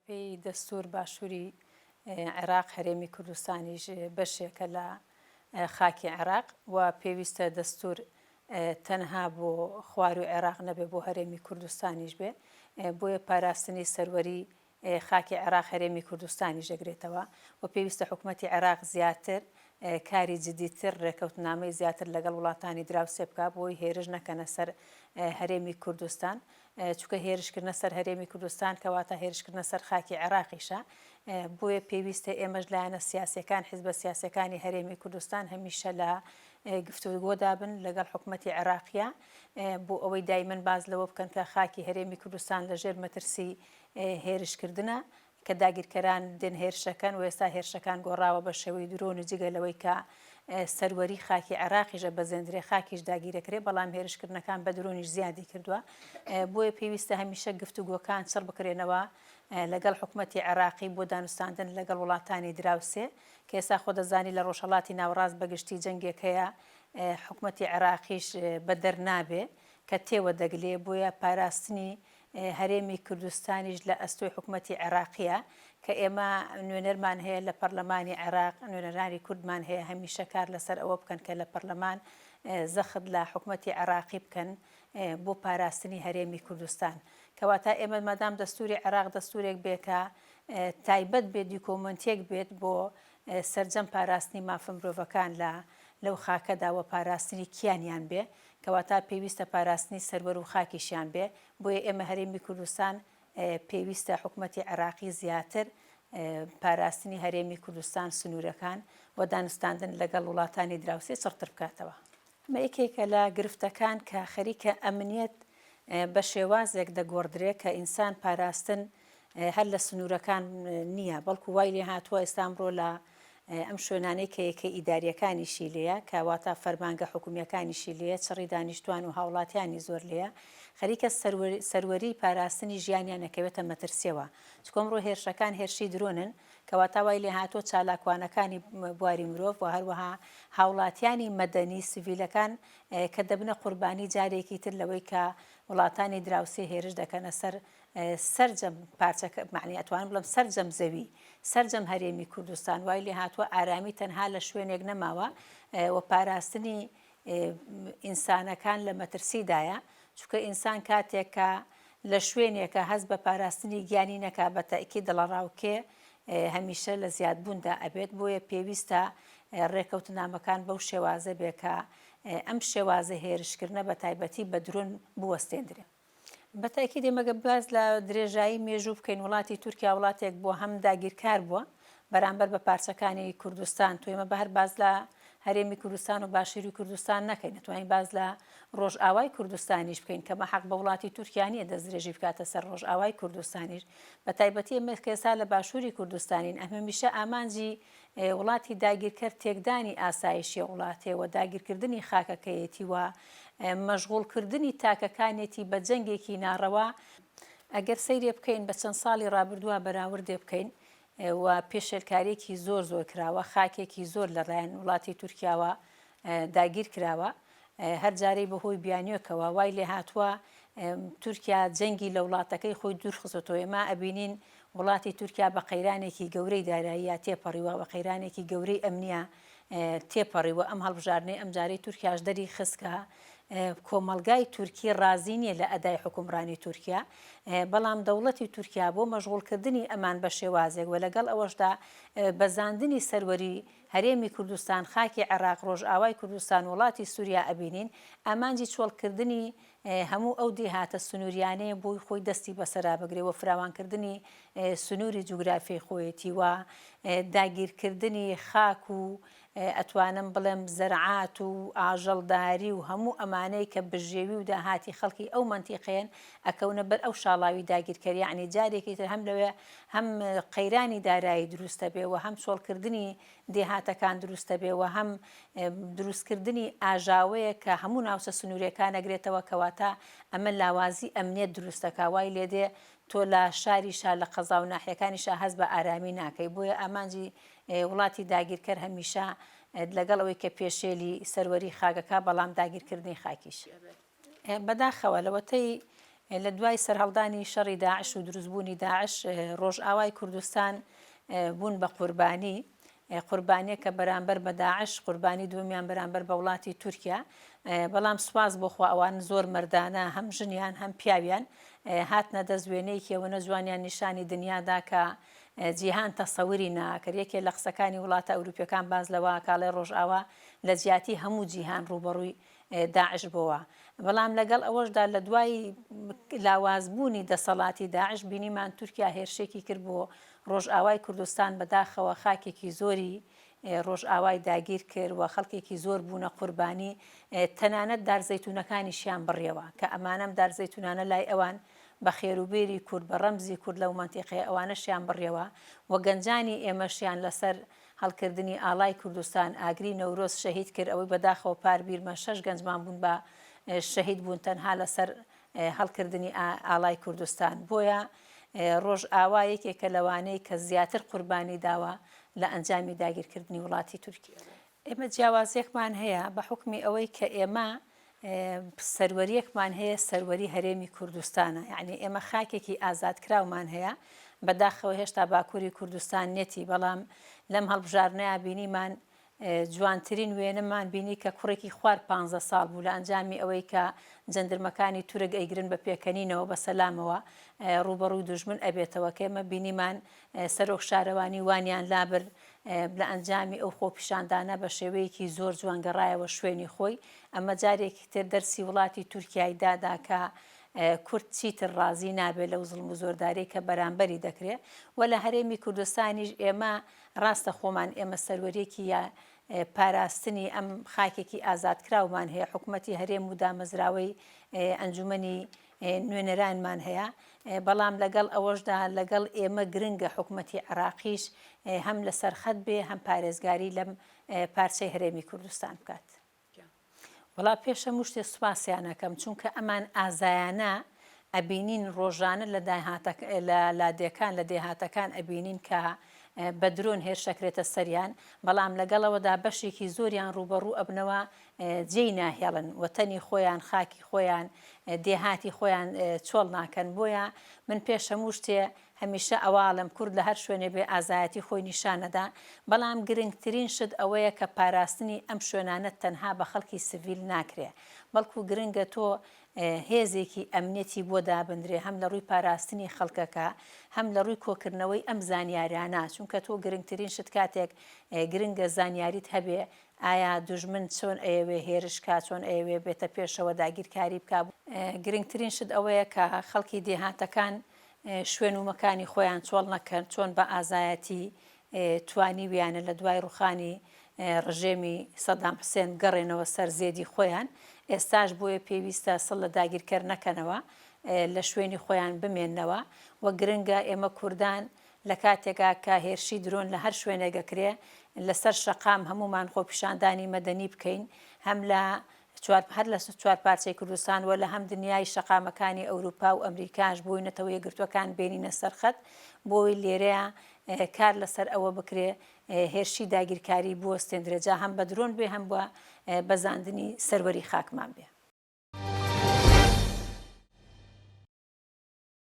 پێی دەستور باشووری عێراق هەرێمی کوردستانیش بەشێکە لە خاکی عێراق و پێویستە دەستور تەنها بۆ خوار و عێراق نەبێ بۆ هەرێمی کوردستانیش بێ بۆیە پاراستنی سەروەری خاکی عێراق هەرێمی کوردستانی ژەگرێتەوە و پێویستە حکوومەتی عێراق زیاتر کاری جدیتر ڕێکەوتنامەی زیاتر لەگەڵ وڵاتانی دراوسێ بکات بۆی هێرش نەکەنە سەر هەرێمی کوردستان چونکە هێرشکردنە سەر هەرێمی کوردستان کەواتە هێرشکردنە سەر خاکی عێراقیشە بۆیە پێویستە ئێمەش لایەنە سیاسەکان حیزبە سیاسەکانی هەرێمی کوردستان هەمیشە لە گفتوگۆدا بن لەگەڵ حکوومەتی عێراقیە بۆ ئەوەی دایمەن باز لەوە بکەن کە خاکی هەرێمی کوردستان لەژێر مەترسی هێرشکردنە کە داگیرکەران دێن هێرشەکەن و ئێستا هێرشەکان گۆڕاوە بە شێوەی درۆن و جگەلەوەی کە سەروەری خاکی عێراقیشە بە زێندرێ خاکیش داگیرەکرێ بەڵام هێرشکردنەکان بە درۆنیش زیادی کردووە بۆیە پێویستە هەمیشە گفتوگۆکان چڕ بکرێنەوە لەگەڵ حکوومەتی عێراقی بۆ دانوستاندن لەگەڵ وڵاتانی دراوسێ کە ئێستا خۆ دەزانی لە ڕۆژهەڵاتی ناوەڕاست بەگشتی جەنگێک هەیە حکوومەتی عێراقیش بە دەرنابێ کە تێوە دەگلێ بۆیە پاراستنی هەرێمی کوردستانیش لە ئەستۆی حکوومەتی عێراقیە کە ئێمە نوێنەرمان هەیە لە پەرلەمانی عێراق نوێنەرانی کوردمان هەیە هەمیشە کار لەسەر ئەوە بکەن کە لە پەرلەمان زەخت لە حکوومەتی عێراقی بکەن بۆ پاراستنی هەرێمی کوردستان کەواتە ئێمە مادام دەستوری عێراق دەستورێک بێ کە تایبەت بێت دیکۆمنتێک بێت بۆ سەرجەم پاراستنی مافە مرۆڤەکان لەو خاکەدا و پاراستنی کیانیان بێ کەواتە پێویستە پاراستنی سەروەر و خاکیشیان بێ بۆیە ئێمە هەرێمی کوردستان پێویستە حکوومەتی عێراقی زیاتر پاراستنی هەرێمی کوردستان سنوورەکان و دانوستاندن لەگەڵ وڵاتانی دراوسێ چڕتر بکاتەوە. ئەمە یەکێکە لە گرفتەکان کە خەریکە ئەمنیەت بە شێوازێک دەگۆڕدرێت کە ئینسان پاراستن هەر لە سنوورەکان نییە بەڵکو وای لێ هاتووە ئێستا ئەمڕۆ لە ئەم شوێنانەی کە یەکە ئیداریەکانیشی لێیە کەواتە فەرمانگە حکوومیەکانیشی لێیە چڕی دانیشتوان و هاوڵاتیانی زۆر لێیە خەریکە سەروەری پاراستنی ژیانیان نەکەوێتە مەترسیەوە چکە ئەمڕۆ هێرشەکان هێرشی درۆنن کەواتە وای لێ هاتووە چالاکوانەکانی بواری مرۆڤ و هەروەها هاوڵاتیانی مەدەنی سڤیلەکان کە دەبنە قوربانی جارێکی تر لەوەی کە وڵاتانی دراوسێ هێرش دەکەنە سەر سەرجەم پارچەکە معنی ئەتوانم بڵم سەرجەم زەوی سەرجەم هەرێمی کوردستان وای لێ هاتووە ئارامی تەنها لە شوێنێک نەماوە و پاراستنی ئینسانەکان لە مەترسیدایە چونکە ئینسان کاتێک کە لە شوێنێکە هەست بە پاراستنی گیانی نەکا بە تەئکید دڵەڕاوکێ هەمیشە لە زیادبووندا ئەبێت بۆیە پێویستە ڕێکەوتنامەکان بەو شێوازە بێ کە ئەم شێوازە هێرشکردنە بە تایبەتی بە درۆن بوەستێنرێ. بە تاکید ئێمەگە باز لە درێژایی مێژوو بکەین وڵاتی تورکیا وڵاتێک بۆ هەم داگیرکار بووە بەرامبەر بە پارچەکانی کوردستان تو ئێمە بە هەر باز لە هەرێمی کوردستان و باشووری کوردستان نەکەین نتوانین باز لە ڕۆژئاوای کوردستانیش بکەین کە بە حەق بە وڵاتی تورکیا نیە دەست درێژی بکاتە سەر ڕۆژئاوای کوردستانیش بە تایبەتی ئێمە کە ئێستا لە باشووری کوردستانین ئەمە هەمیشە ئامانجی وڵاتی داگیرکەر تێکدانی ئاسایشی وڵاتێ و داگیرکردنی خاکەکەیەتی و مەشغوڵکردنی تاکەکانێتی بە جەنگێکی ناڕەوا ئەگەر سەیرێ بکەین بە چەند ساڵی ڕابردووە بەراوردێ بکەین و پێشێلکارێکی زۆر کراوە خاکێکی زۆر لە ڕایەن وڵاتی تورکیاوە داگیر کراوە هەر جارەی بەهۆی بیانیۆکەوە وای لێ هاتووە تورکیا جەنگی لە وڵاتەکەی خۆی دوورخستەوە ئێمە ئەبینین وڵاتی تورکیا بە قەیرانێکی گەورەی داراییە تێپەڕیوە بە قەیرانێکی گەورەی ئەمنیە تێپەڕیوە ئەم هەڵبژاردنەی ئەم جارەی تورکیاش دەری خستکە کۆمەلگای تورکی ڕازی نییە لە ئەدای حکومڕانی تورکیا بەڵام دەوڵەتی تورکیا بۆ مەشغوڵکردنی ئەمان بە شێوازێک و لەگەڵ ئەوەشدا بەزاندنی سەروەری هەرێمی کوردستان خاکی عێراق ڕۆژئاوای کوردستان وڵاتی سووریا ئەبینین ئامانجی چۆڵکردنی هەموو ئەو دێهاتە سنووریانەیە بۆی خۆی دەستی بەسەرا بگرێەوە فراوانکردنی سنووری جوگرافی خۆیەتی و داگیرکردنی خاک و ئەتوانم بڵێم زەرعات و ئاژەڵداری و هەموو ئەمانەی کە بژێوی و داهاتی خەڵکی ئەو منتیقەیەن ئەکەونە بەر ئەو شاڵاوی داگیرکەری یعنی جارێکی تر هەم لەوێ هەم قەیرانی دارایی دروستە بێ و هەم چۆڵکردنی دێهاتەکان دروستە بێ و هەم دروستکردنی ئاژاوەیە کە هەموو ناوچە سنووریەکان ئەگرێتەوە کەواتە ئەمە لاوازی ئەمنیەت دروستەکە وای لێدێ تۆ لە شاریشا لە قەزا و ناحیەکانیشا هەست بە ئارامی ناکەی بۆیە ئامانجی وڵاتی داگیرکەر هەمیشە لەگەڵ ئەوەی کە پێشێلی سەروەری خاکەکە بەڵام داگیرکردنی خاکیش بەداخەوە لەوەتەی لە دوای سەرهەڵدانی شەڕی داعش و دروستبوونی داعش ڕۆژئاوای کوردستان بوون بە قوربانی قوربانیە کە بەرامبەر بە داعش قوربانی دومیان بەرامبەر بە وڵاتی تورکیا بەڵام سواز بۆخوا ئەوان زۆر مردانە هەم ژنیان هەم پیاویان هاتنە دەستوێنەیەکیەوە جوانیان نیشانی دنیادا کە جیهان تەسەوری ناکرد یەکێ لە قسەکانی وڵاتە ئەوروپیەکان باز لەوە کاڵێ ڕۆژئاوا لە جیاتی هەموو جیهان ڕوبەڕووی داعش بووە بەڵام لەگەڵ ئەوەشدا لە دوای لاوازبوونی دەسەڵاتی داعش بینیمان تورکیا هێرشێکی کرد بۆ ڕۆژئاوای کوردستان بەداخەوە خاکێکی زۆری ڕۆژئاوای داگیر کرد و خەڵکێکی زۆر بوونە قوربانی تەنانەت دارزەیتونەکانیشیان بڕیەوە کە ئەمانەم دارزەیتونانە لای ئەوان بە خێروبێری کورد بە ڕەمزی کورد لەو مەنتیقەیە ئەوانەشیان بڕیەوە و گەنجانی ئێمەشیان لەسەر هەڵکردنی ئاڵای کوردستان ئاگری نەورۆز شەهید کرد ئەوەی بەداخەوە پاربیرمە 6 گەنجمان بوون بە شەهید بوون تەنها لەسەر هەڵکردنی ئاڵای کوردستان بۆیە ڕۆژئاوا یەکێکە لەوانەی کە زیاتر قوربانی داوە لە ئەنجامی داگیرکردنی وڵاتی تورکیا ئێمە جیاوازیەکمان هەیە بە حکمی ئەوەی کە ئێمە سەروەریەکمان هەیە سەروەری هەرێمی کوردستانە یعنی ئێمە خاکێکی ئازادکراومان هەیە بەداخەوە هێشتا باکووری کوردستان نێتی بەڵام لەم هەڵبژارنەیە بینیمان جوانترین وێنەمان بینی کە کوڕێکی خوار 15 ساڵ بوو لە ئەنجامی ئەوەی کە جەندرمەکانی تورک ئەیگرن بە پێکەنینەوە بە سەلامەوە ڕوبەڕووی دوژمن ئەبێتەوە کە ئێمە بینیمان سەرۆک شارەوانی وانیان لابر لە ئەنجامی ئەو خۆپیشاندانە بە شێوەیەکی زۆر جوانگەڕایەوە شوێنی خۆی ئەمە جارێکی تر دەرسی وڵاتی تورکیای دادا کە کورد چیتر ڕازی نابێت لەو زڵم و زۆردارەی کە بەرامبەری دەکرێت و لە هەرێمی کوردستانیش ئێمە ڕاستە خۆمان ئێمە سەروەریەکی یا پاراستنی ئەم خاکێکی ئازادکراومان هەیە حکوومەتی هەرێم و دامەزراوەی ئەنجومەنی نوێنەرانمان هەیە بەڵام لەگەڵ ئەوەشدا لەگەڵ ئێمە گرنگە حکوومەتی عراقیش هەم لە سەرخەت بێ هەم پارێزگاری لەم پارچەی هەرێمی کوردستان بکات. وڵا پێشە شتێ سوپاسیانەکەم چونکە ئەمان ئازایانە ئەبینین ڕۆژانە لە لادێکان لە دێهاتەکان ئەبینین کە بە درۆن هێرشەکرێتە سەریان بەڵام لەگەڵەوەدا بەشێکی زۆریان ڕوبەڕوو ئەبنەوە جێی ناهێڵن وەتەنی خۆیان خاکی خۆیان دێهاتی خۆیان چۆڵ ناکەن بۆیە من پێش هەموو شتێ هەمیشە ئەواڵم کورد لە هەر شوێنێ بێ ئازایەتی خۆی نیشانەدا بەڵام گرنگترین شت ئەوەیە کە پاراستنی ئەم شوێنانە تەنها بە خەڵکی سڤیل ناکرێ بەڵکو گرنگە تۆ هێزێکی ئەمنیەتی بۆ دابدرێ هەم لە ڕووی پاراستنی خەڵکەکە هەم لە ڕووی کۆکردنەوەی ئەم زانیاریانە چونکە تۆ گرنگترین شت کاتێک گرنگە زانیاریت هەبێ ئایا دوژمن چۆن ئەیەوێ هێرشکا چۆن ئەیەوێ بێتە پێشەوە داگیرکاری بکە گرنگترین شت ئەوەیە کە خەڵکی دێهاتەکان شوێن و مەکانی خۆیان چۆڵ نەکەن چۆن بە ئازایەتی توانی ویانە لە دوای ڕوخانی ڕژێمی سەدام حوسێن گەڕێنەوە سەر زێدی خۆیان ئێستاش بۆیە پێویستە سڵ لە داگیرکەر نەکەنەوە لە شوێنی خۆیان بمێننەوە و گرنگە ئێمە کوردان لە کاتێکا کە هێرشی درۆن لە هەر شوێنێگەکرێ لەسەر شەقام هەمومان خۆپیشاندانی مەدەنی بکەین هەم لە هەر لە 4 پارچەی کوردستان و لە هەم دنیای شەقامەکانی ئەوروپا و ئەمریکاش بۆی نەتەوە یەکگرتوەکان بینینە سەرخەت بۆی لێرەیە کار لەسەر ئەوە بکرێ هێرشی داگیرکاری بوەستێنرێجا هەم بە درۆن بێ هەم بە بەزاندنی سەروەری خاکمان بێ.